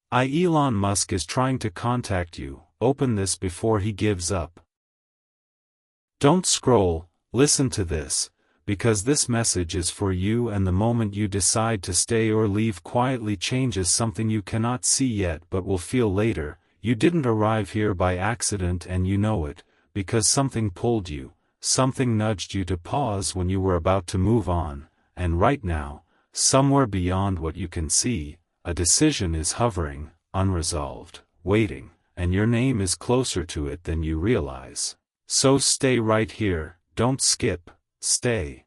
Elon Musk is trying to contact you. Open this before he gives up. Don't scroll, listen to this, because this message is for you, and the moment you decide to stay or leave quietly changes something you cannot see yet but will feel later. You didn't arrive here by accident, and you know it, because something pulled you, something nudged you to pause when you were about to move on, and right now, somewhere beyond what you can see, a decision is hovering, unresolved, waiting, and your name is closer to it than you realize. So stay right here, don't skip, stay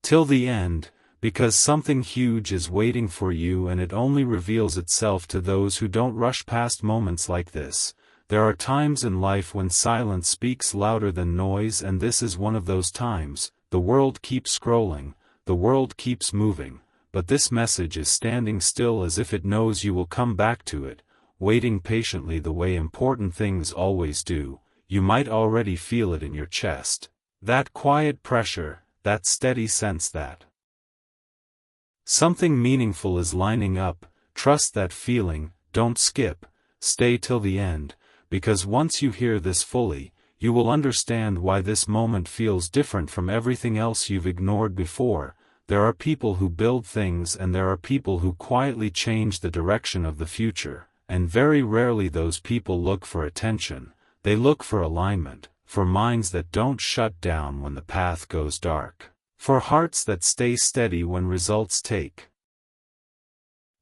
till the end, because something huge is waiting for you, and it only reveals itself to those who don't rush past moments like this. There are times in life when silence speaks louder than noise, and this is one of those times. The world keeps scrolling, the world keeps moving, but this message is standing still as if it knows you will come back to it, waiting patiently the way important things always do. You might already feel it in your chest. That quiet pressure, that steady sense that something meaningful is lining up. Trust that feeling, don't skip, stay till the end, because once you hear this fully, you will understand why this moment feels different from everything else you've ignored before. There are people who build things, and there are people who quietly change the direction of the future, and very rarely those people look for attention. They look for alignment, for minds that don't shut down when the path goes dark, for hearts that stay steady when results take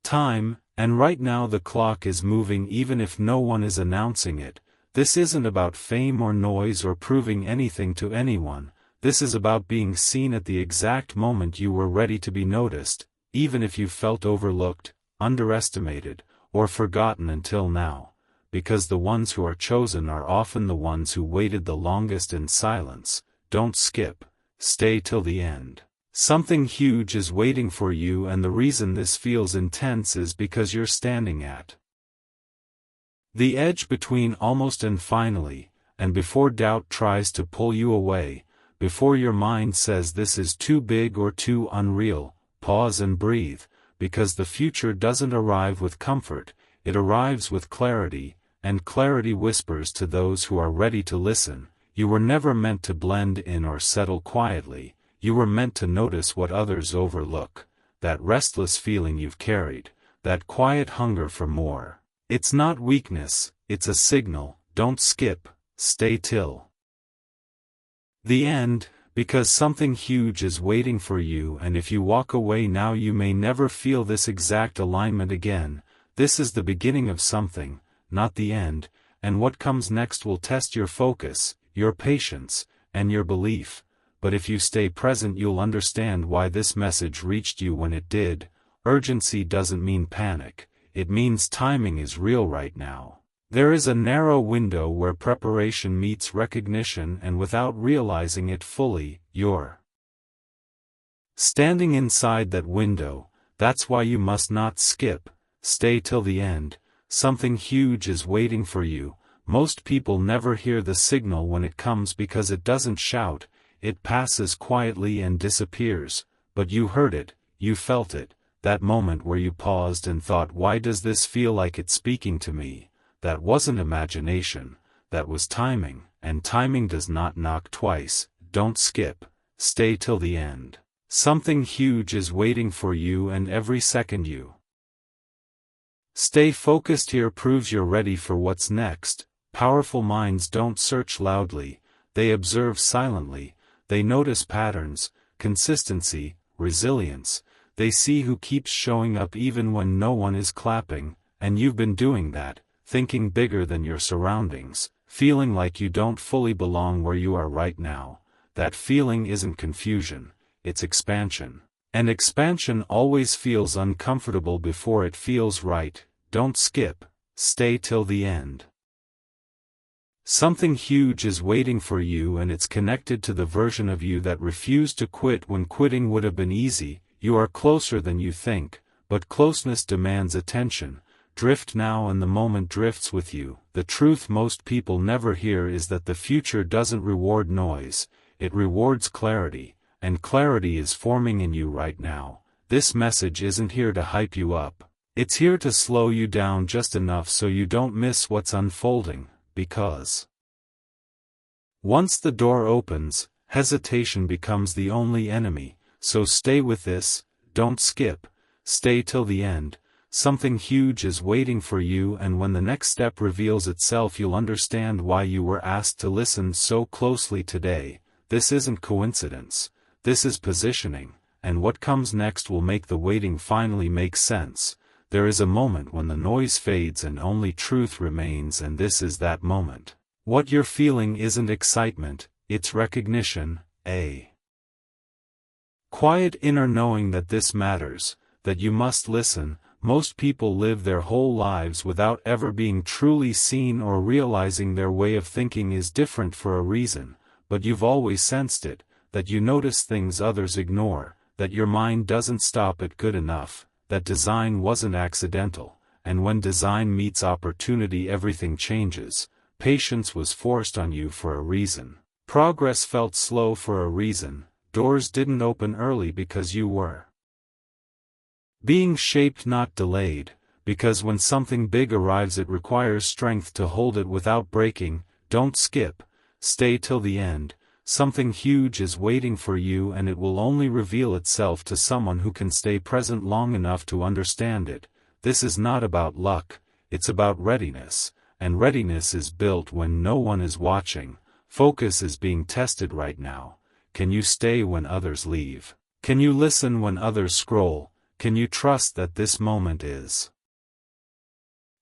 time. And right now the clock is moving, even if no one is announcing it. This isn't about fame or noise or proving anything to anyone. This is about being seen at the exact moment you were ready to be noticed, even if you felt overlooked, underestimated, or forgotten until now, because the ones who are chosen are often the ones who waited the longest in silence. Don't skip, stay till the end. Something huge is waiting for you, and the reason this feels intense is because you're standing at the edge between almost and finally, and before doubt tries to pull you away, before your mind says this is too big or too unreal, pause and breathe, because the future doesn't arrive with comfort, it arrives with clarity, and clarity whispers to those who are ready to listen. You were never meant to blend in or settle quietly, you were meant to notice what others overlook, that restless feeling you've carried, that quiet hunger for more. It's not weakness, it's a signal. Don't skip, stay till the end, because something huge is waiting for you, and if you walk away now you may never feel this exact alignment again. This is the beginning of something, not the end, and what comes next will test your focus, your patience, and your belief. But if you stay present you'll understand why this message reached you when it did. Urgency doesn't mean panic, it means timing is real right now. There is a narrow window where preparation meets recognition, and without realizing it fully, you're standing inside that window. That's why you must not skip, stay till the end. Something huge is waiting for you. Most people never hear the signal when it comes because it doesn't shout, it passes quietly and disappears. But you heard it, you felt it, that moment where you paused and thought, why does this feel like it's speaking to me? That wasn't imagination, that was timing, and timing does not knock twice. Don't skip, stay till the end. Something huge is waiting for you, and every second you stay focused here proves you're ready for what's next. Powerful minds don't search loudly, they observe silently, they notice patterns, consistency, resilience, they see who keeps showing up even when no one is clapping, and you've been doing that. Thinking bigger than your surroundings, feeling like you don't fully belong where you are right now. That feeling isn't confusion, it's expansion. And expansion always feels uncomfortable before it feels right. Don't skip, stay till the end. Something huge is waiting for you, and it's connected to the version of you that refused to quit when quitting would have been easy. You are closer than you think, but closeness demands attention. Drift now and the moment drifts with you. The truth most people never hear is that the future doesn't reward noise, it rewards clarity, and clarity is forming in you right now. This message isn't here to hype you up, It's here to slow you down just enough so you don't miss what's unfolding, because once the door opens, hesitation becomes the only enemy, so stay with this, don't skip, stay till the end. Something huge is waiting for you, and when the next step reveals itself you'll understand why you were asked to listen so closely today. This isn't coincidence, this is positioning, and what comes next will make the waiting finally make sense. There is a moment when the noise fades and only truth remains, and this is that moment. What you're feeling isn't excitement, it's recognition, a quiet inner knowing that this matters, that you must listen. Most people live their whole lives without ever being truly seen or realizing their way of thinking is different for a reason, but you've always sensed it, that you notice things others ignore, that your mind doesn't stop at good enough, that design wasn't accidental, and when design meets opportunity everything changes. Patience was forced on you for a reason. Progress felt slow for a reason. Doors didn't open early because you were being shaped, not delayed, because when something big arrives it requires strength to hold it without breaking. Don't skip, stay till the end. Something huge is waiting for you, and it will only reveal itself to someone who can stay present long enough to understand it. This is not about luck, it's about readiness, and readiness is built when no one is watching. Focus is being tested right now. Can you stay when others leave? Can you listen when others scroll? Can you trust that this moment is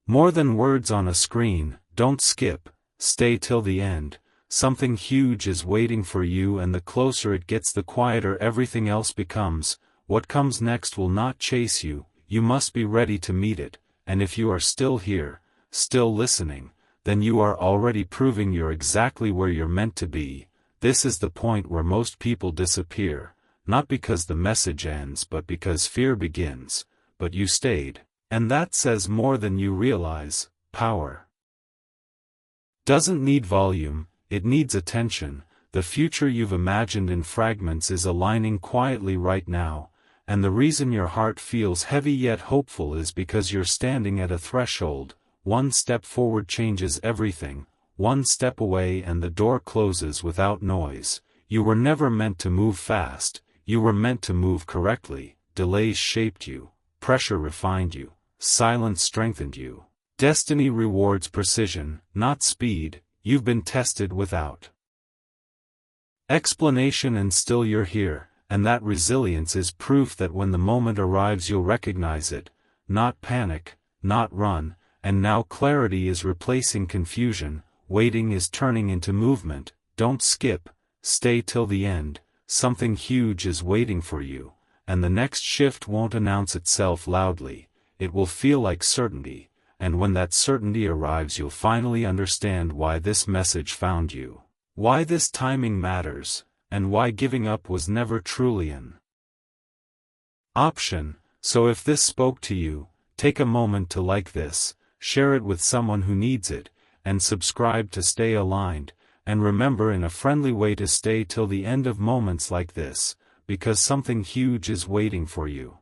more than words on a screen? Don't skip, stay till the end. Something huge is waiting for you, and the closer it gets the quieter everything else becomes. What comes next will not chase you, you must be ready to meet it, and if you are still here, still listening, then you are already proving you're exactly where you're meant to be. This is the point where most people disappear. Not because the message ends but because fear begins, but you stayed, and that says more than you realize. Power doesn't need volume, it needs attention. The future you've imagined in fragments is aligning quietly right now, and the reason your heart feels heavy yet hopeful is because you're standing at a threshold. One step forward changes everything, one step away and the door closes without noise. You were never meant to move fast. You were meant to move correctly. Delays shaped you, pressure refined you, silence strengthened you. Destiny rewards precision, not speed. You've been tested without explanation and still you're here, and that resilience is proof that when the moment arrives you'll recognize it, not panic, not run, and now clarity is replacing confusion, waiting is turning into movement. Don't skip, stay till the end. Something huge is waiting for you, and the next shift won't announce itself loudly, it will feel like certainty, and when that certainty arrives you'll finally understand why this message found you, why this timing matters, and why giving up was never truly an option. So if this spoke to you, take a moment to like this, share it with someone who needs it, and subscribe to stay aligned. And remember in a friendly way to stay till the end of moments like this, because something huge is waiting for you.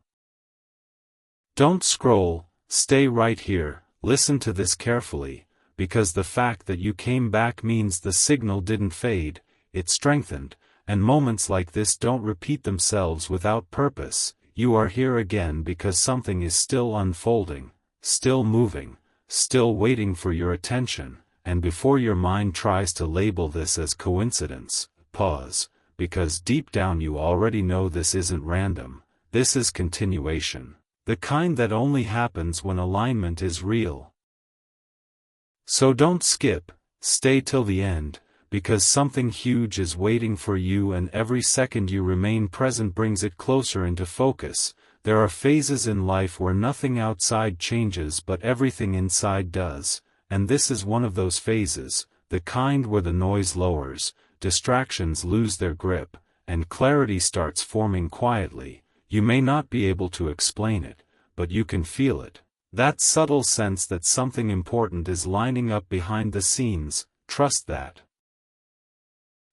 Don't scroll, stay right here, listen to this carefully, because the fact that you came back means the signal didn't fade, it strengthened, and moments like this don't repeat themselves without purpose. You are here again because something is still unfolding, still moving, still waiting for your attention. And before your mind tries to label this as coincidence, pause, because deep down you already know this isn't random, this is continuation, the kind that only happens when alignment is real. So don't skip, stay till the end, because something huge is waiting for you, and every second you remain present brings it closer into focus. There are phases in life where nothing outside changes but everything inside does. And this is one of those phases, the kind where the noise lowers, distractions lose their grip, and clarity starts forming quietly. You may not be able to explain it, but you can feel it. That subtle sense that something important is lining up behind the scenes. Trust that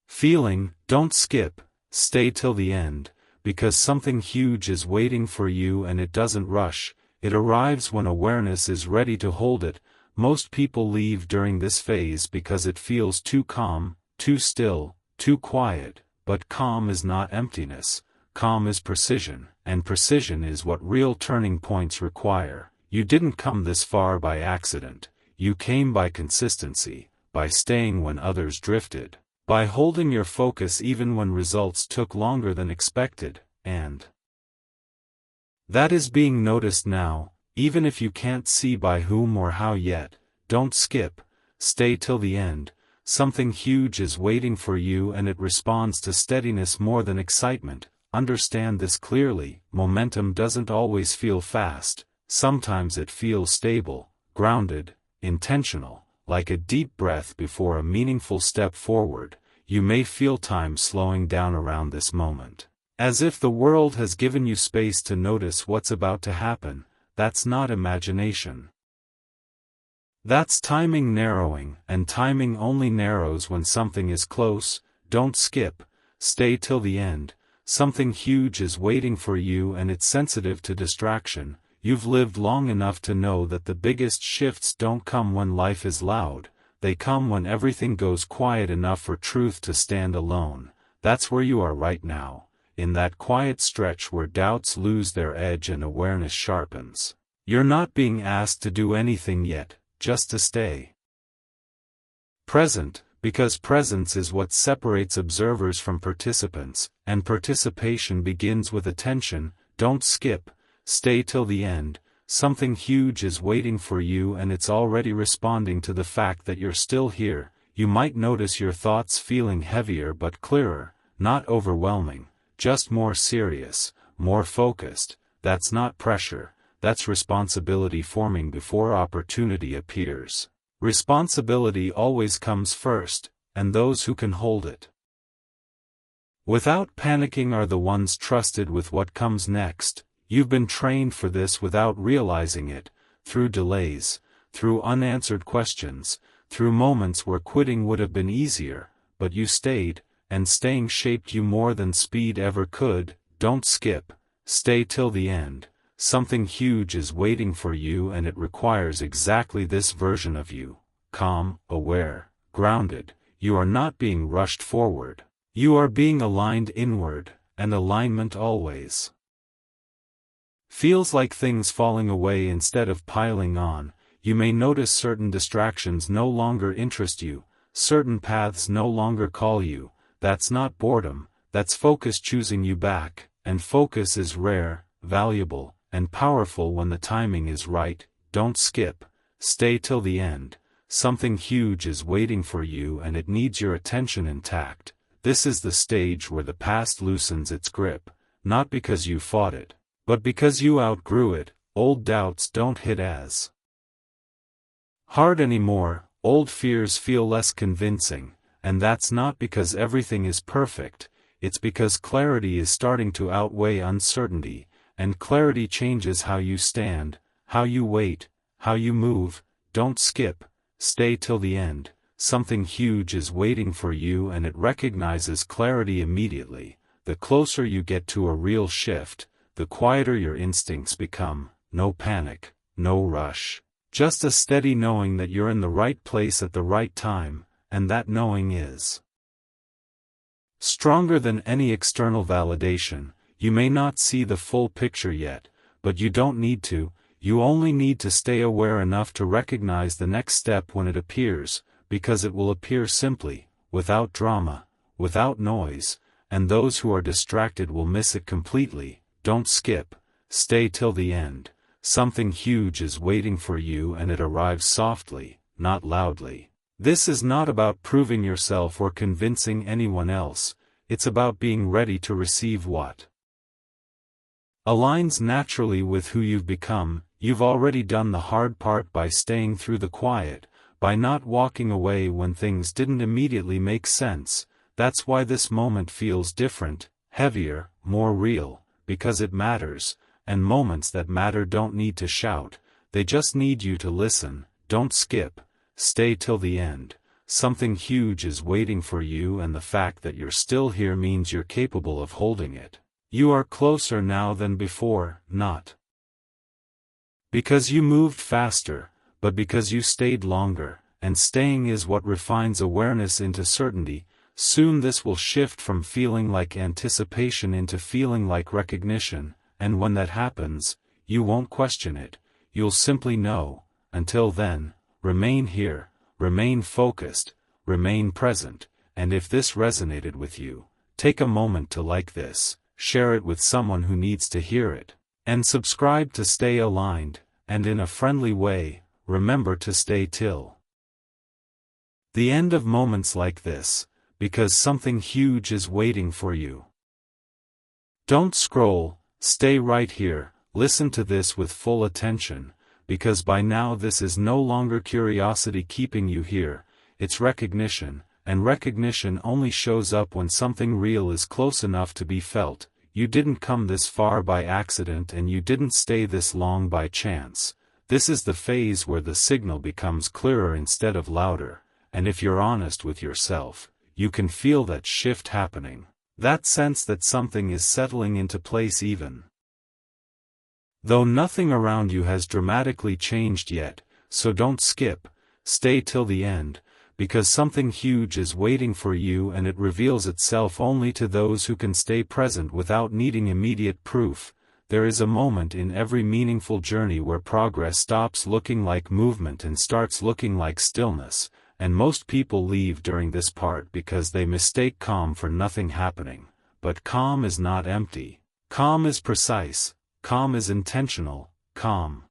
feeling. Don't skip, stay till the end, because something huge is waiting for you, and it doesn't rush, It arrives when awareness is ready to hold it. Most people leave during this phase because it feels too calm, too still, too quiet, but calm is not emptiness. Calm is precision, and precision is what real turning points require. You didn't come this far by accident. You came by consistency, by staying when others drifted, by holding your focus even when results took longer than expected, and that is being noticed now, even if you can't see by whom or how yet. Don't skip, stay till the end. Something huge is waiting for you, and it responds to steadiness more than excitement. Understand this clearly. Momentum doesn't always feel fast. Sometimes it feels stable, grounded, intentional, like a deep breath before a meaningful step forward. You may feel time slowing down around this moment, as if the world has given you space to notice what's about to happen. That's not imagination. That's timing narrowing, and timing only narrows when something is close. Don't skip, stay till the end. Something huge is waiting for you, and it's sensitive to distraction. You've lived long enough to know that the biggest shifts don't come when life is loud. They come when everything goes quiet enough for truth to stand alone. That's where you are right now, in that quiet stretch where doubts lose their edge and awareness sharpens. You're not being asked to do anything yet, just to stay present, because presence is what separates observers from participants, and participation begins with attention. Don't skip, stay till the end. Something huge is waiting for you, and it's already responding to the fact that you're still here. You might notice your thoughts feeling heavier but clearer, not overwhelming, just more serious, more focused. That's not pressure, that's responsibility forming before opportunity appears. Responsibility always comes first, and those who can hold it without panicking are the ones trusted with what comes next. You've been trained for this without realizing it, through delays, through unanswered questions, through moments where quitting would have been easier, but you stayed, and staying shaped you more than speed ever could. Don't skip, stay till the end. Something huge is waiting for you, and it requires exactly this version of you: calm, aware, grounded. You are not being rushed forward. You are being aligned inward, and alignment always feels like things falling away instead of piling on. You may notice certain distractions no longer interest you, certain paths no longer call you. That's not boredom, that's focus choosing you back, and focus is rare, valuable, and powerful when the timing is right. Don't skip, stay till the end. Something huge is waiting for you, and it needs your attention intact. This is the stage where the past loosens its grip, not because you fought it, but because you outgrew it. Old doubts don't hit as hard anymore, old fears feel less convincing, and that's not because everything is perfect, it's because clarity is starting to outweigh uncertainty, and clarity changes how you stand, how you wait, how you move. Don't skip, stay till the end. Something huge is waiting for you, and it recognizes clarity immediately. The closer you get to a real shift, the quieter your instincts become. No panic, no rush, just a steady knowing that you're in the right place at the right time, and that knowing is stronger than any external validation. You may not see the full picture yet, but you don't need to. You only need to stay aware enough to recognize the next step when it appears, because it will appear simply, without drama, without noise, and those who are distracted will miss it completely. Don't skip, stay till the end. Something huge is waiting for you, and it arrives softly, not loudly. This is not about proving yourself or convincing anyone else. It's about being ready to receive what aligns naturally with who you've become. You've already done the hard part by staying through the quiet, by not walking away when things didn't immediately make sense. That's why this moment feels different, heavier, more real, because it matters, and moments that matter don't need to shout, they just need you to listen. Don't skip, stay till the end. Something huge is waiting for you, and the fact that you're still here means you're capable of holding it. You are closer now than before, not Because you moved faster, but because you stayed longer, and staying is what refines awareness into certainty. Soon this will shift from feeling like anticipation into feeling like recognition, and when that happens, you won't question it, you'll simply know. Until then, remain here, remain focused, remain present, and if this resonated with you, take a moment to like this, share it with someone who needs to hear it, and subscribe to stay aligned, and in a friendly way, remember to stay till the end of moments like this, because something huge is waiting for you. Don't scroll, stay right here, listen to this with full attention, because by now this is no longer curiosity keeping you here, it's recognition, and recognition only shows up when something real is close enough to be felt. You didn't come this far by accident and you didn't stay this long by chance. This is the phase where the signal becomes clearer instead of louder, and if you're honest with yourself, you can feel that shift happening, that sense that something is settling into place even though nothing around you has dramatically changed yet. So don't skip, stay till the end, because something huge is waiting for you and it reveals itself only to those who can stay present without needing immediate proof. There is a moment in every meaningful journey where progress stops looking like movement and starts looking like stillness, and most people leave during this part because they mistake calm for nothing happening. But calm is not empty. Calm is precise. Calm is intentional. Calm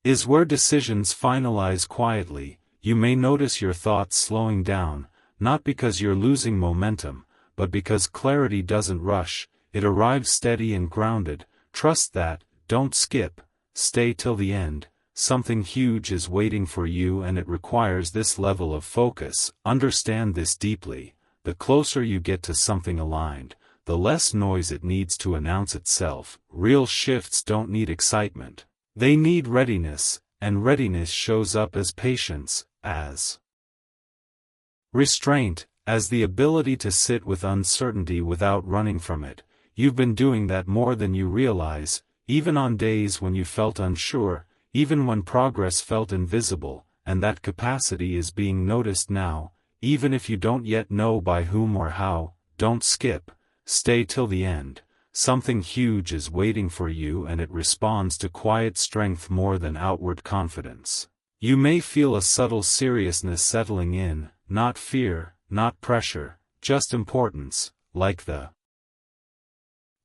is where decisions finalize quietly. You may notice your thoughts slowing down, not because you're losing momentum, but because clarity doesn't rush, it arrives steady and grounded. Trust that, don't skip, stay till the end. Something huge is waiting for you and it requires this level of focus. Understand this deeply. The closer you get to something aligned, the less noise it needs to announce itself. Real shifts don't need excitement. They need readiness, and readiness shows up as patience, as restraint, as the ability to sit with uncertainty without running from it. You've been doing that more than you realize, even on days when you felt unsure, even when progress felt invisible, and that capacity is being noticed now, even if you don't yet know by whom or how. Don't skip, stay till the end. Something huge is waiting for you and it responds to quiet strength more than outward confidence. You may feel a subtle seriousness settling in, not fear, not pressure, just importance, like the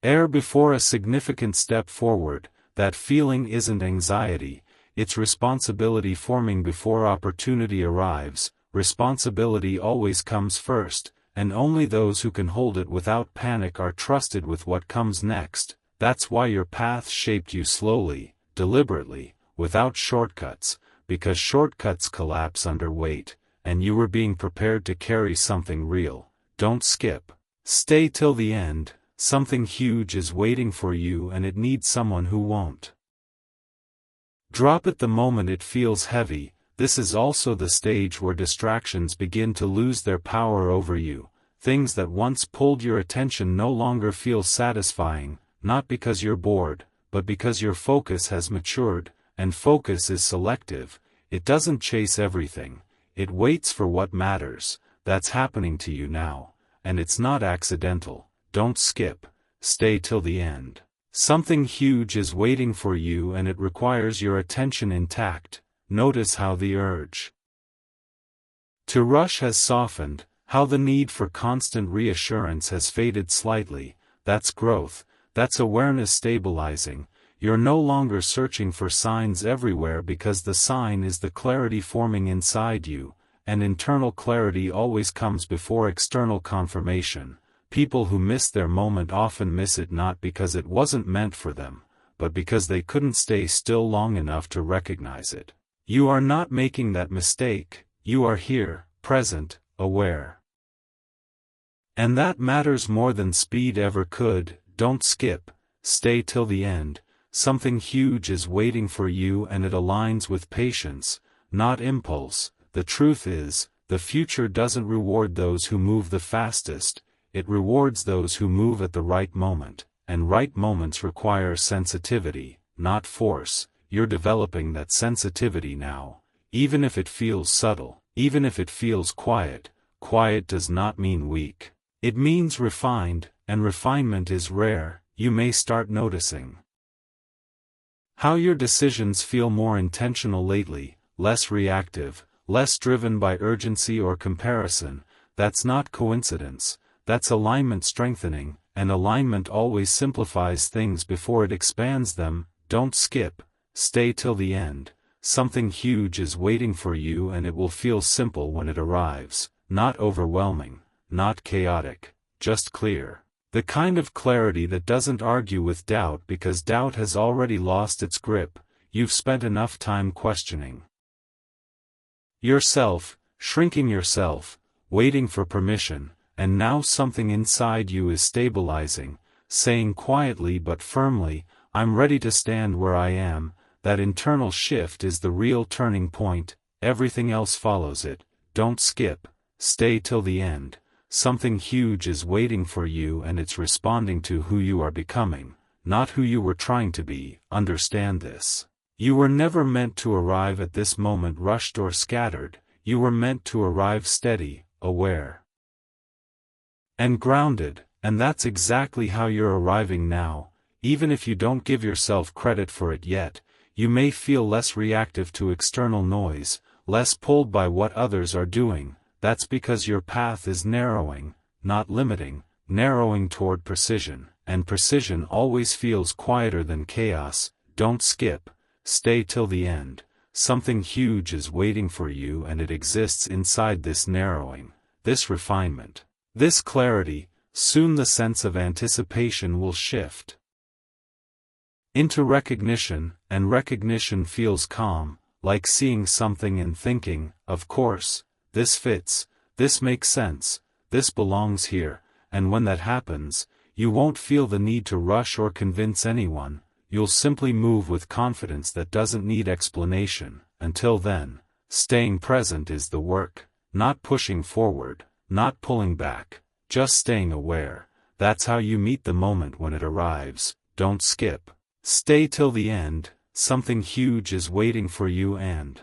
air before a significant step forward. That feeling isn't anxiety, it's responsibility forming before opportunity arrives. Responsibility always comes first, and only those who can hold it without panic are trusted with what comes next. That's why your path shaped you slowly, deliberately, without shortcuts, because shortcuts collapse under weight, and you were being prepared to carry something real. Don't skip. Stay till the end. Something huge is waiting for you and it needs someone who won't drop it the moment it feels heavy. This is also the stage where distractions begin to lose their power over you. Things that once pulled your attention no longer feel satisfying, not because you're bored, but because your focus has matured, and focus is selective. It doesn't chase everything, it waits for what matters. That's happening to you now, and it's not accidental. Don't skip, stay till the end. Something huge is waiting for you and it requires your attention intact. Notice how the urge to rush has softened, how the need for constant reassurance has faded slightly. That's growth, that's awareness stabilizing. You're no longer searching for signs everywhere because the sign is the clarity forming inside you, and internal clarity always comes before external confirmation. People who miss their moment often miss it not because it wasn't meant for them, but because they couldn't stay still long enough to recognize it. You are not making that mistake, you are here, present, aware. And that matters more than speed ever could. Don't skip, stay till the end. Something huge is waiting for you and it aligns with patience, not impulse. The truth is, the future doesn't reward those who move the fastest. It rewards those who move at the right moment, and right moments require sensitivity, not force. You're developing that sensitivity now. Even if it feels subtle, even if it feels quiet, quiet does not mean weak. It means refined, and refinement is rare. You may start noticing how your decisions feel more intentional lately, less reactive, less driven by urgency or comparison. That's not coincidence, that's alignment strengthening, and alignment always simplifies things before it expands them. Don't skip, stay till the end. Something huge is waiting for you, and it will feel simple when it arrives, not overwhelming, not chaotic, just clear. The kind of clarity that doesn't argue with doubt because doubt has already lost its grip. You've spent enough time questioning yourself, shrinking yourself, waiting for permission, and now something inside you is stabilizing, saying quietly but firmly, I'm ready to stand where I am. That internal shift is the real turning point. Everything else follows it. Don't skip, stay till the end. Something huge is waiting for you, and it's responding to who you are becoming, not who you were trying to be. Understand this. You were never meant to arrive at this moment rushed or scattered. You were meant to arrive steady, aware, and grounded, and that's exactly how you're arriving now. Even if you don't give yourself credit for it yet, you may feel less reactive to external noise, less pulled by what others are doing. That's because your path is narrowing, not limiting, narrowing toward precision, and precision always feels quieter than chaos. Don't skip, stay till the end. Something huge is waiting for you, and it exists inside this narrowing, this refinement, this clarity. Soon the sense of anticipation will shift into recognition, and recognition feels calm, like seeing something and thinking, of course, this fits, this makes sense, this belongs here. And when that happens, you won't feel the need to rush or convince anyone. You'll simply move with confidence that doesn't need explanation. Until then, staying present is the work, not pushing forward, not pulling back, just staying aware. That's how you meet the moment when it arrives. Don't skip, stay till the end. Something huge is waiting for you, and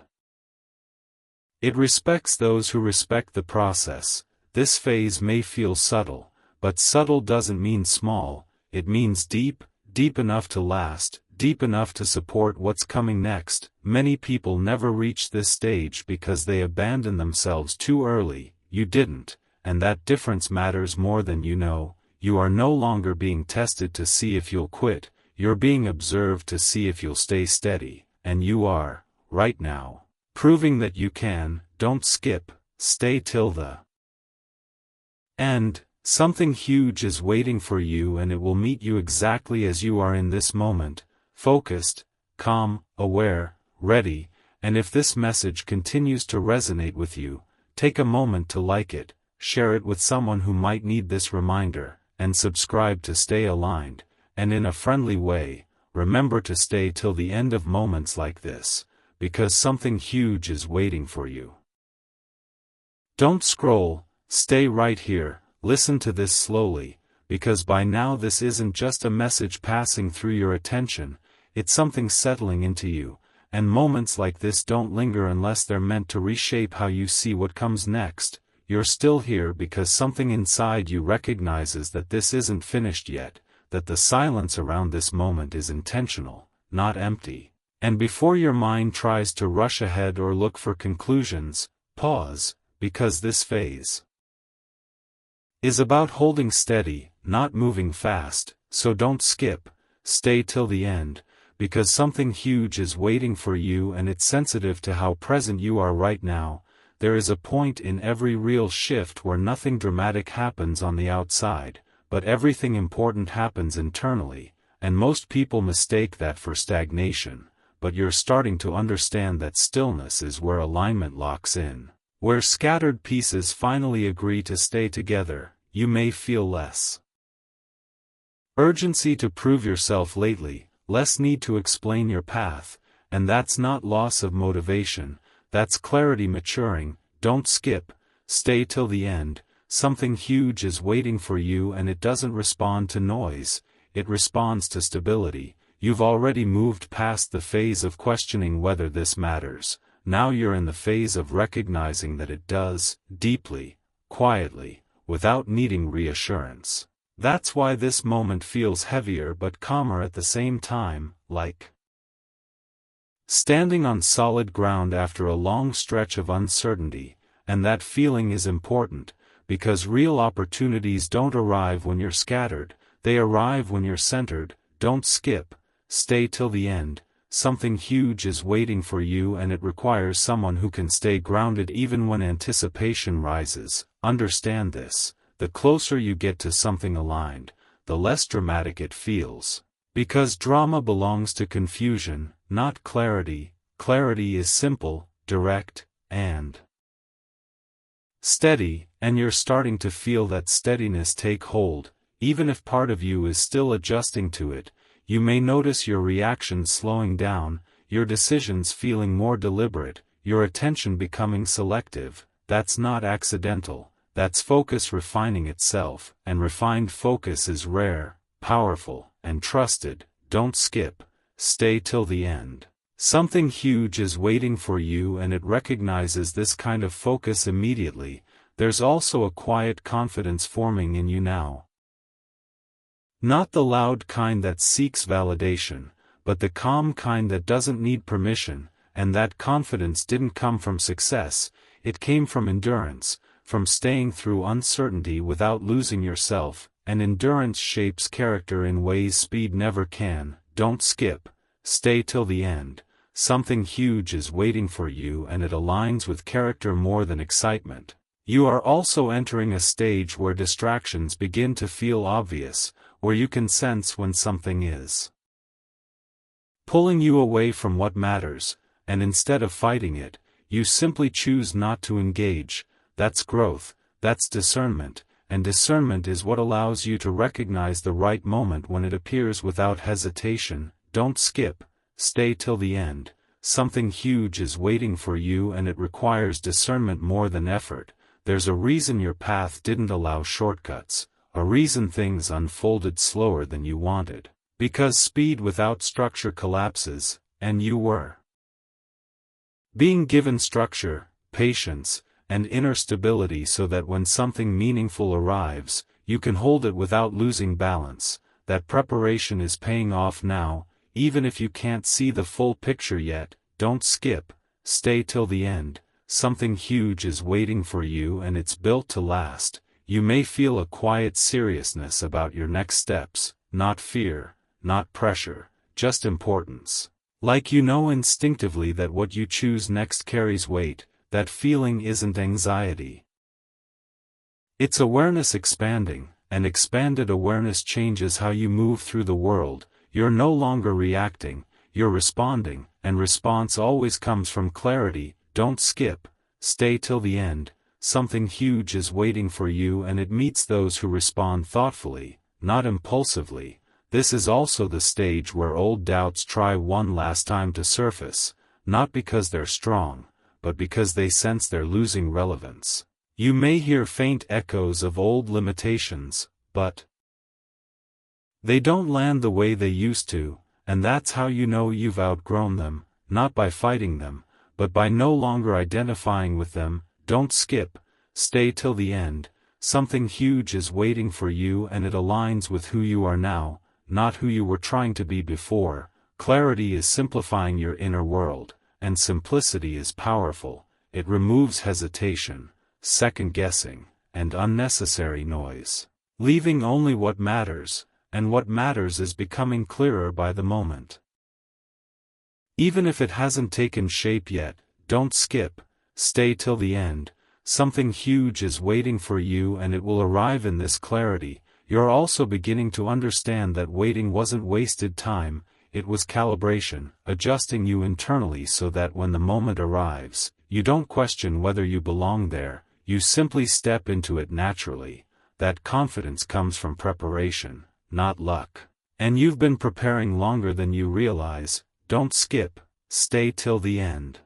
it respects those who respect the process. This phase may feel subtle, but subtle doesn't mean small. It means deep, deep enough to last, deep enough to support what's coming next. Many people never reach this stage because they abandon themselves too early. You didn't, and that difference matters more than you know. You are no longer being tested to see if you'll quit. You're being observed to see if you'll stay steady, and you are, right now, proving that you can. Don't skip, stay till the end. Something huge is waiting for you, and it will meet you exactly as you are in this moment, focused, calm, aware, ready. And if this message continues to resonate with you, take a moment to like it, share it with someone who might need this reminder, and subscribe to stay aligned. And in a friendly way, remember to stay till the end of moments like this, because something huge is waiting for you. Don't scroll, stay right here, listen to this slowly, because by now this isn't just a message passing through your attention, it's something settling into you. And moments like this don't linger unless they're meant to reshape how you see what comes next. You're still here because something inside you recognizes that this isn't finished yet, that the silence around this moment is intentional, not empty. And before your mind tries to rush ahead or look for conclusions, pause, because this phase is about holding steady, not moving fast. So don't skip, stay till the end, because something huge is waiting for you, and it's sensitive to how present you are right now. There is a point in every real shift where nothing dramatic happens on the outside, but everything important happens internally, and most people mistake that for stagnation. But you're starting to understand that stillness is where alignment locks in, where scattered pieces finally agree to stay together. You may feel less urgency to prove yourself lately, less need to explain your path, and that's not loss of motivation, that's clarity maturing. Don't skip, stay till the end. Something huge is waiting for you, and it doesn't respond to noise, it responds to stability. You've already moved past the phase of questioning whether this matters. Now you're in the phase of recognizing that it does, deeply, quietly, without needing reassurance. That's why this moment feels heavier but calmer at the same time, like standing on solid ground after a long stretch of uncertainty. And that feeling is important, because real opportunities don't arrive when you're scattered, they arrive when you're centered. Don't skip, stay till the end. Something huge is waiting for you, and it requires someone who can stay grounded even when anticipation rises. Understand this: the closer you get to something aligned, the less dramatic it feels. Because drama belongs to confusion, not clarity. Clarity is simple, direct, and steady, and you're starting to feel that steadiness take hold. Even if part of you is still adjusting to it, you may notice your reactions slowing down, your decisions feeling more deliberate, your attention becoming selective. That's not accidental, that's focus refining itself, and refined focus is rare, powerful, and trusted. Don't skip, stay till the end. Something huge is waiting for you, and it recognizes this kind of focus immediately. There's also a quiet confidence forming in you now. Not the loud kind that seeks validation, but the calm kind that doesn't need permission. And that confidence didn't come from success, it came from endurance, from staying through uncertainty without losing yourself, and endurance shapes character in ways speed never can. Don't skip, stay till the end. Something huge is waiting for you, and it aligns with character more than excitement. You are also entering a stage where distractions begin to feel obvious, where you can sense when something is pulling you away from what matters, and instead of fighting it, you simply choose not to engage. That's growth, that's discernment, and discernment is what allows you to recognize the right moment when it appears without hesitation. Don't skip, stay till the end. Something huge is waiting for you, and it requires discernment more than effort. There's a reason your path didn't allow shortcuts, a reason things unfolded slower than you wanted. Because speed without structure collapses, and you were being given structure, patience, and inner stability so that when something meaningful arrives, you can hold it without losing balance. That preparation is paying off now, even if you can't see the full picture yet. Don't skip, stay till the end. Something huge is waiting for you, and it's built to last. You may feel a quiet seriousness about your next steps, not fear, not pressure, just importance. Like you know instinctively that what you choose next carries weight. That feeling isn't anxiety. It's awareness expanding, and expanded awareness changes how you move through the world. You're no longer reacting, you're responding, and response always comes from clarity. Don't skip, stay till the end. Something huge is waiting for you, and it meets those who respond thoughtfully, not impulsively. This is also the stage where old doubts try one last time to surface, not because they're strong, but because they sense they're losing relevance. You may hear faint echoes of old limitations, but they don't land the way they used to, and that's how you know you've outgrown them, not by fighting them, but by no longer identifying with them. Don't skip, stay till the end. Something huge is waiting for you, and it aligns with who you are now, not who you were trying to be before. Clarity is simplifying your inner world, and simplicity is powerful. It removes hesitation, second-guessing, and unnecessary noise, leaving only what matters, and what matters is becoming clearer by the moment. Even if it hasn't taken shape yet, don't skip, stay till the end. Something huge is waiting for you, and it will arrive in this clarity. You're also beginning to understand that waiting wasn't wasted time, it was calibration, adjusting you internally so that when the moment arrives, you don't question whether you belong there, you simply step into it naturally. That confidence comes from preparation, not luck. And you've been preparing longer than you realize. Don't skip, stay till the end.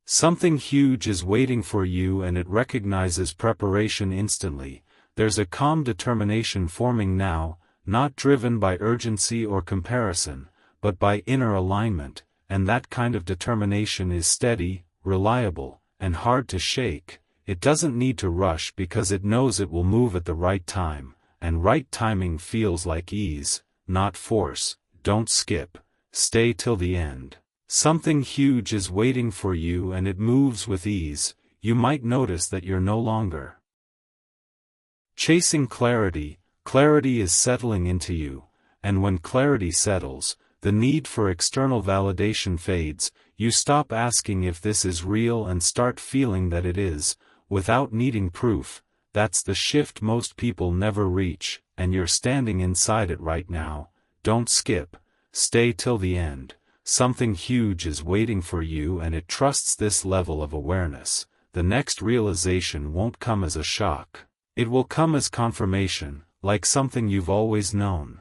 Something huge is waiting for you, and it recognizes preparation instantly. There's a calm determination forming now, not driven by urgency or comparison, but by inner alignment, and that kind of determination is steady, reliable, and hard to shake. It doesn't need to rush because it knows it will move at the right time, and right timing feels like ease, not force. Don't skip, stay till the end. Something huge is waiting for you and it moves with ease. You might notice that you're no longer chasing clarity. Clarity is settling into you, and when clarity settles, the need for external validation fades. You stop asking if this is real and start feeling that it is, without needing proof. That's the shift most people never reach, and you're standing inside it right now. Don't skip, stay till the end. Something huge is waiting for you and it trusts this level of awareness. The next realization won't come as a shock. It will come as confirmation, like something you've always known.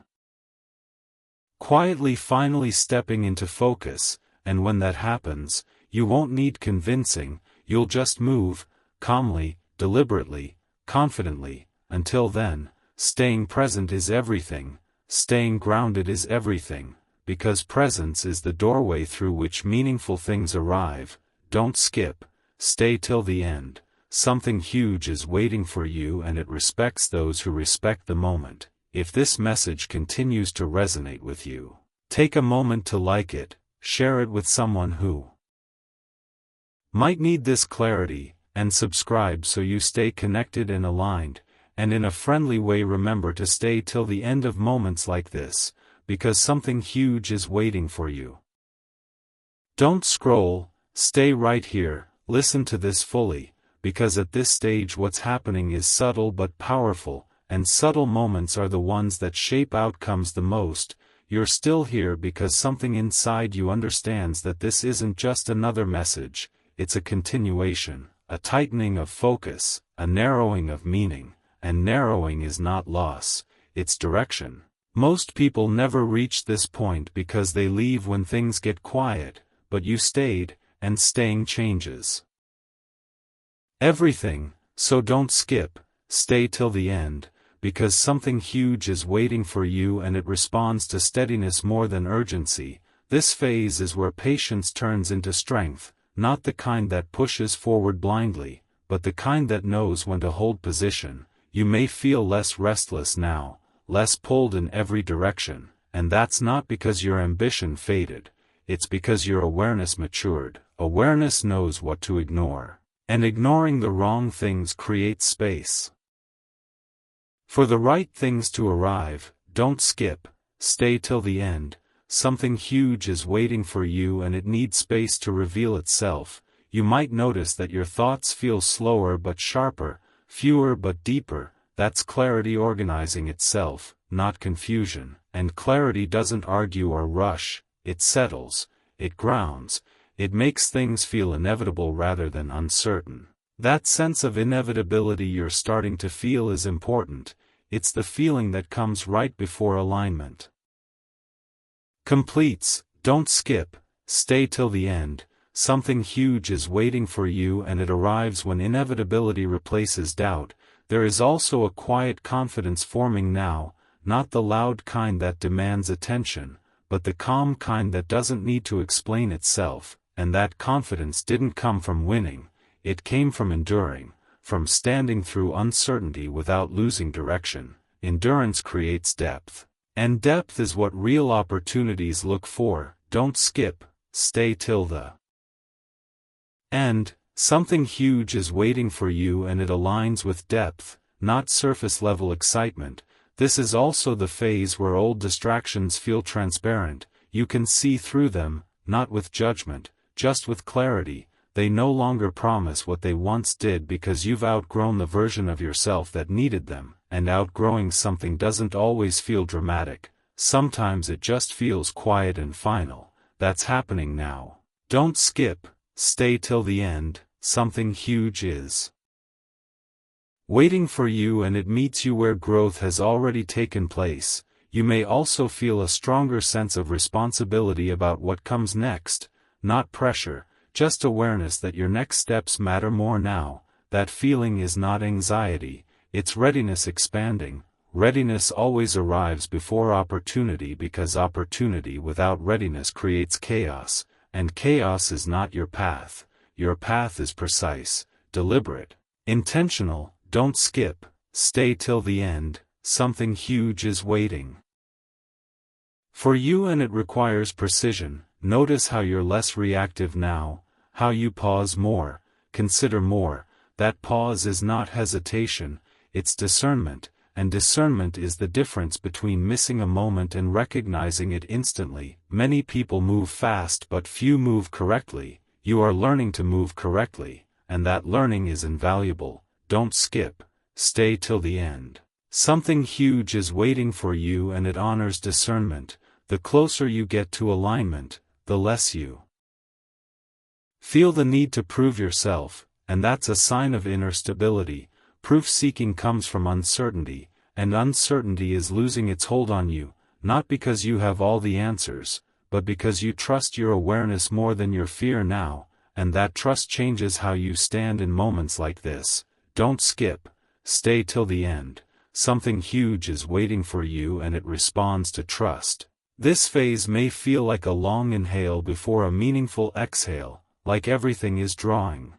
Quietly finally stepping into focus, and when that happens, you won't need convincing, you'll just move, calmly, deliberately, confidently. Until then, staying present is everything, staying grounded is everything, because presence is the doorway through which meaningful things arrive. Don't skip, stay till the end. Something huge is waiting for you and it respects those who respect the moment. If this message continues to resonate with you, take a moment to like it, share it with someone who might need this clarity, and subscribe so you stay connected and aligned. And in a friendly way, remember to stay till the end of moments like this, because something huge is waiting for you. Don't scroll, stay right here, listen to this fully, because at this stage what's happening is subtle but powerful, and subtle moments are the ones that shape outcomes the most. You're still here because something inside you understands that this isn't just another message, it's a continuation, a tightening of focus, a narrowing of meaning, and narrowing is not loss, it's direction. Most people never reach this point because they leave when things get quiet, but you stayed, and staying changes everything. So don't skip, stay till the end, because something huge is waiting for you and it responds to steadiness more than urgency. This phase is where patience turns into strength, not the kind that pushes forward blindly, but the kind that knows when to hold position. You may feel less restless now, less pulled in every direction, and that's not because your ambition faded, it's because your awareness matured. Awareness knows what to ignore, and ignoring the wrong things creates space for the right things to arrive. Don't skip, stay till the end. Something huge is waiting for you and it needs space to reveal itself. You might notice that your thoughts feel slower but sharper, fewer but deeper. That's clarity organizing itself, not confusion. And clarity doesn't argue or rush, it settles, it grounds, it makes things feel inevitable rather than uncertain. That sense of inevitability you're starting to feel is important. It's the feeling that comes right before alignment completes. Don't skip, stay till the end. Something huge is waiting for you and it arrives when inevitability replaces doubt. There is also a quiet confidence forming now, not the loud kind that demands attention, but the calm kind that doesn't need to explain itself. And that confidence didn't come from winning, it came from enduring, from standing through uncertainty without losing direction. Endurance creates depth, and depth is what real opportunities look for. Don't skip, stay till the end. Something huge is waiting for you and it aligns with depth, not surface-level excitement. This is also the phase where old distractions feel transparent. You can see through them, not with judgment, just with clarity. They no longer promise what they once did because you've outgrown the version of yourself that needed them, and outgrowing something doesn't always feel dramatic. Sometimes it just feels quiet and final. That's happening now. Don't skip, stay till the end. Something huge is waiting for you and it meets you where growth has already taken place. You may also feel a stronger sense of responsibility about what comes next, not pressure, just awareness that your next steps matter more now. That feeling is not anxiety, it's readiness expanding, readiness always arrives before opportunity because opportunity without readiness creates chaos, and chaos is not your path. Your path is precise, deliberate, intentional. Don't skip, stay till the end, something huge is waiting for you and it requires precision. Notice how you're less reactive now, how you pause more, consider more. That pause is not hesitation, it's discernment, and discernment is the difference between missing a moment and recognizing it instantly. Many people move fast but few move correctly. You are learning to move correctly, and that learning is invaluable. Don't skip, stay till the end. Something huge is waiting for you and it honors discernment. The closer you get to alignment, the less you feel the need to prove yourself, and that's a sign of inner stability. Proof-seeking comes from uncertainty, and uncertainty is losing its hold on you, not because you have all the answers, but because you trust your awareness more than your fear now, and that trust changes how you stand in moments like this. Don't skip, stay till the end. Something huge is waiting for you and it responds to trust. This phase may feel like a long inhale before a meaningful exhale, like everything is drawing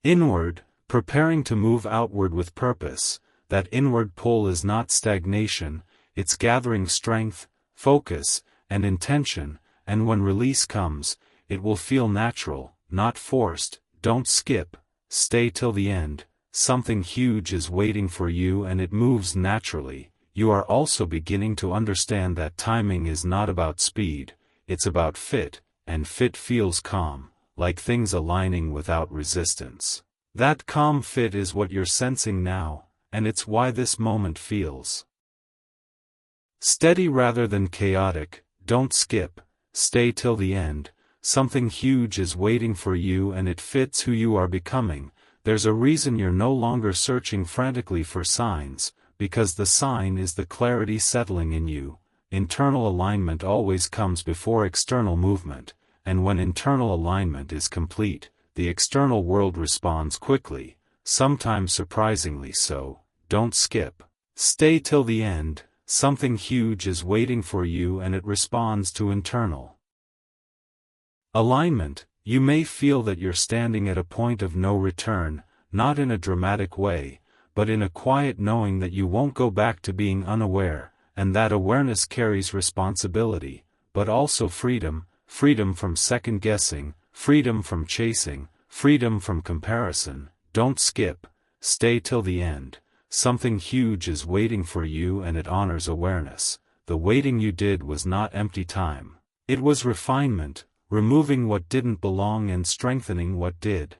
inward, preparing to move outward with purpose. That inward pull is not stagnation, it's gathering strength, focus, and intention, and when release comes, it will feel natural, not forced. Don't skip, stay till the end. Something huge is waiting for you and it moves naturally. You are also beginning to understand that timing is not about speed, it's about fit, and fit feels calm, like things aligning without resistance. That calm fit is what you're sensing now, and it's why this moment feels steady rather than chaotic. Don't skip, stay till the end. Something huge is waiting for you and it fits who you are becoming. There's a reason you're no longer searching frantically for signs, because the sign is the clarity settling in you. Internal alignment always comes before external movement, and when internal alignment is complete, the external world responds quickly, sometimes surprisingly so. Don't skip, stay till the end. Something huge is waiting for you and it responds to internal alignment. You may feel that you're standing at a point of no return, not in a dramatic way, but in a quiet knowing that you won't go back to being unaware, and that awareness carries responsibility, but also freedom. Freedom from second-guessing, freedom from chasing, freedom from comparison. Don't skip, stay till the end. Something huge is waiting for you and it honors awareness. The waiting you did was not empty time. It was refinement, removing what didn't belong and strengthening what did.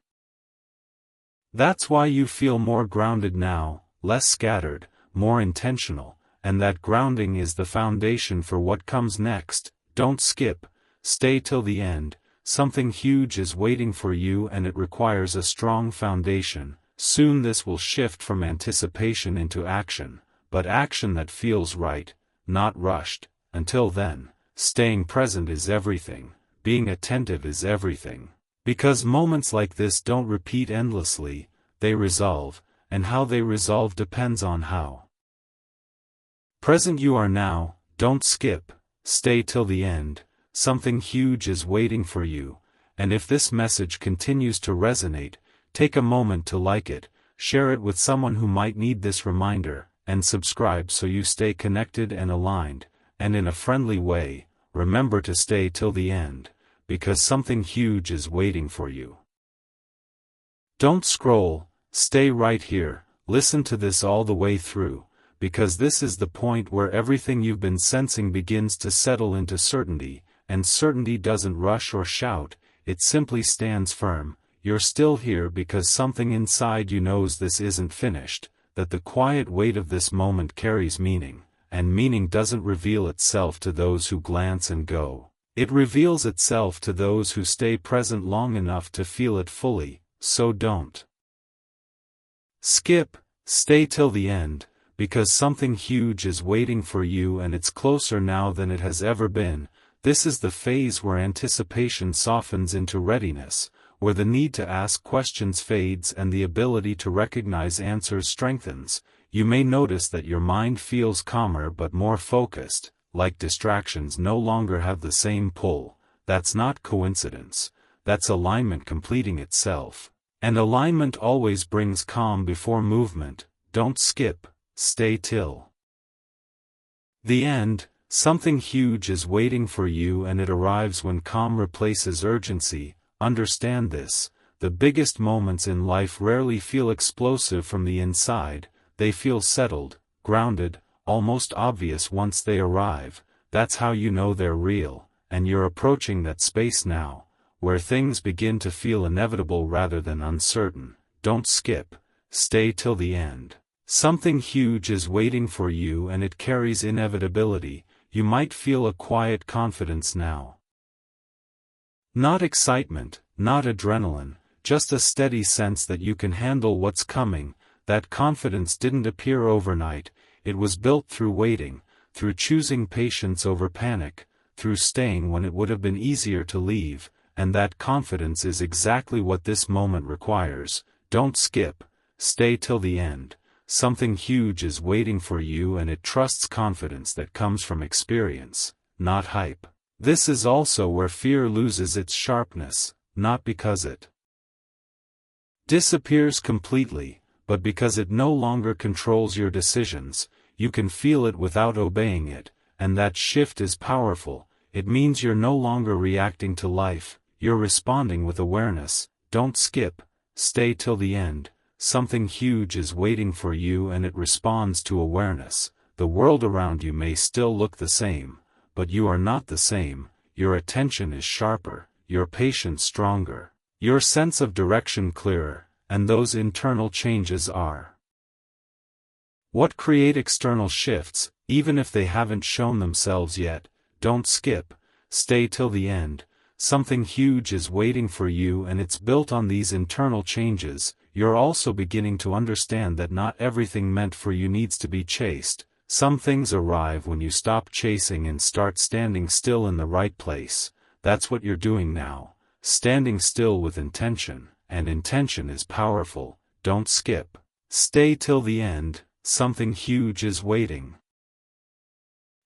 That's why you feel more grounded now, less scattered, more intentional, and that grounding is the foundation for what comes next. Don't skip, stay till the end. Something huge is waiting for you and it requires a strong foundation. Soon this will shift from anticipation into action, but action that feels right, not rushed. Until then, staying present is everything, being attentive is everything. Because moments like this don't repeat endlessly, they resolve, and how they resolve depends on how present you are now. Don't skip, stay till the end. Something huge is waiting for you, and if this message continues to resonate, take a moment to like it, share it with someone who might need this reminder, and subscribe so you stay connected and aligned. And in a friendly way, remember to stay till the end, because something huge is waiting for you. Don't scroll, stay right here, listen to this all the way through, because this is the point where everything you've been sensing begins to settle into certainty, and certainty doesn't rush or shout, it simply stands firm. You're still here because something inside you knows this isn't finished, that the quiet weight of this moment carries meaning, and meaning doesn't reveal itself to those who glance and go. It reveals itself to those who stay present long enough to feel it fully. So don't skip, stay till the end, because something huge is waiting for you and it's closer now than it has ever been. This is the phase where anticipation softens into readiness, where the need to ask questions fades and the ability to recognize answers strengthens. You may notice that your mind feels calmer but more focused, like distractions no longer have the same pull. That's not coincidence. That's alignment completing itself. And alignment always brings calm before movement. Don't skip, stay till the end. Something huge is waiting for you, and it arrives when calm replaces urgency. Understand this. The biggest moments in life rarely feel explosive from the inside. They feel settled, grounded, almost obvious once they arrive. That's how you know they're real, and you're approaching that space now, where things begin to feel inevitable rather than uncertain. Don't skip, stay till the end. Something huge is waiting for you, and it carries inevitability. You might feel a quiet confidence now. Not excitement, not adrenaline, just a steady sense that you can handle what's coming. That confidence didn't appear overnight. It was built through waiting, through choosing patience over panic, through staying when it would have been easier to leave, and that confidence is exactly what this moment requires. Don't skip, stay till the end. Something huge is waiting for you, and it trusts confidence that comes from experience, not hype. This is also where fear loses its sharpness, not because it disappears completely, but because it no longer controls your decisions. You can feel it without obeying it, and that shift is powerful. It means you're no longer reacting to life, you're responding with awareness. Don't skip, stay till the end. Something huge is waiting for you, and it responds to awareness. The world around you may still look the same, but you are not the same. Your attention is sharper, your patience stronger, your sense of direction clearer, and those internal changes are what create external shifts, even if they haven't shown themselves yet. Don't skip, stay till the end. Something huge is waiting for you, and it's built on these internal changes. You're also beginning to understand that not everything meant for you needs to be chased. Some things arrive when you stop chasing and start standing still in the right place. That's what you're doing now, standing still with intention, and intention is powerful. Don't skip, stay till the end. Something huge is waiting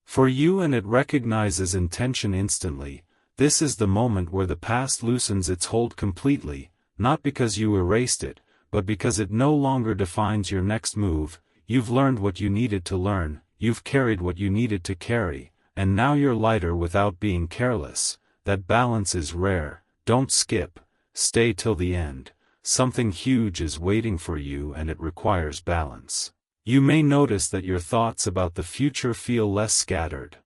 for you, and it recognizes intention instantly. This is the moment where the past loosens its hold completely, not because you erased it, but because it no longer defines your next move. You've learned what you needed to learn, you've carried what you needed to carry, and now you're lighter without being careless. That balance is rare. Don't skip, stay till the end. Something huge is waiting for you, and it requires balance. You may notice that your thoughts about the future feel less scattered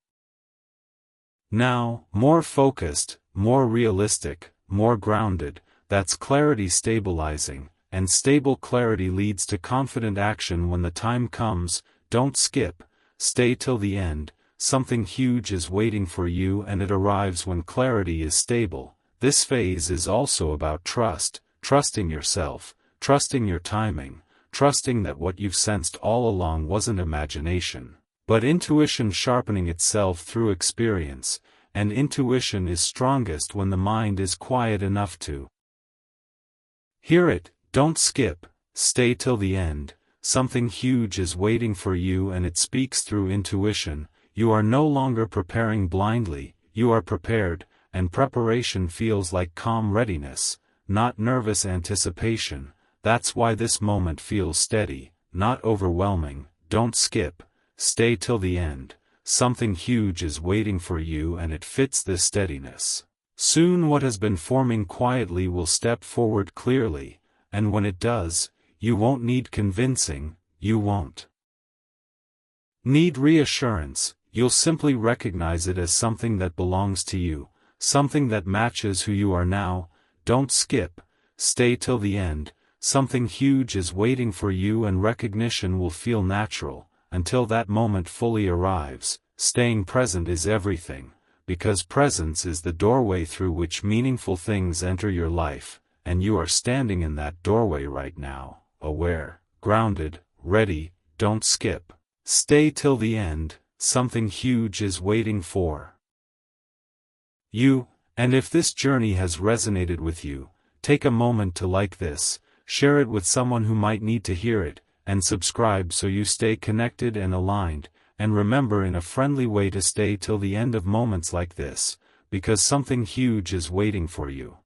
now, more focused, more realistic, more grounded. That's clarity stabilizing, and stable clarity leads to confident action when the time comes. Don't skip, stay till the end. Something huge is waiting for you, and it arrives when clarity is stable. This phase is also about trust, trusting yourself, trusting your timing, trusting that what you've sensed all along wasn't imagination, but intuition sharpening itself through experience. And intuition is strongest when the mind is quiet enough to hear it. Don't skip, stay till the end. Something huge is waiting for you, and it speaks through intuition. You are no longer preparing blindly, you are prepared, and preparation feels like calm readiness, not nervous anticipation. That's why this moment feels steady, not overwhelming. Don't skip, stay till the end. Something huge is waiting for you, and it fits this steadiness. Soon what has been forming quietly will step forward clearly, and when it does, you won't need convincing, you won't need reassurance. You'll simply recognize it as something that belongs to you, something that matches who you are now. Don't skip, stay till the end. Something huge is waiting for you, and recognition will feel natural. Until that moment fully arrives, staying present is everything, because presence is the doorway through which meaningful things enter your life, and you are standing in that doorway right now, aware, grounded, ready. Don't skip, stay till the end. Something huge is waiting for you, and if this journey has resonated with you, take a moment to like this, share it with someone who might need to hear it, and subscribe so you stay connected and aligned, and remember in a friendly way to stay till the end of moments like this, because something huge is waiting for you.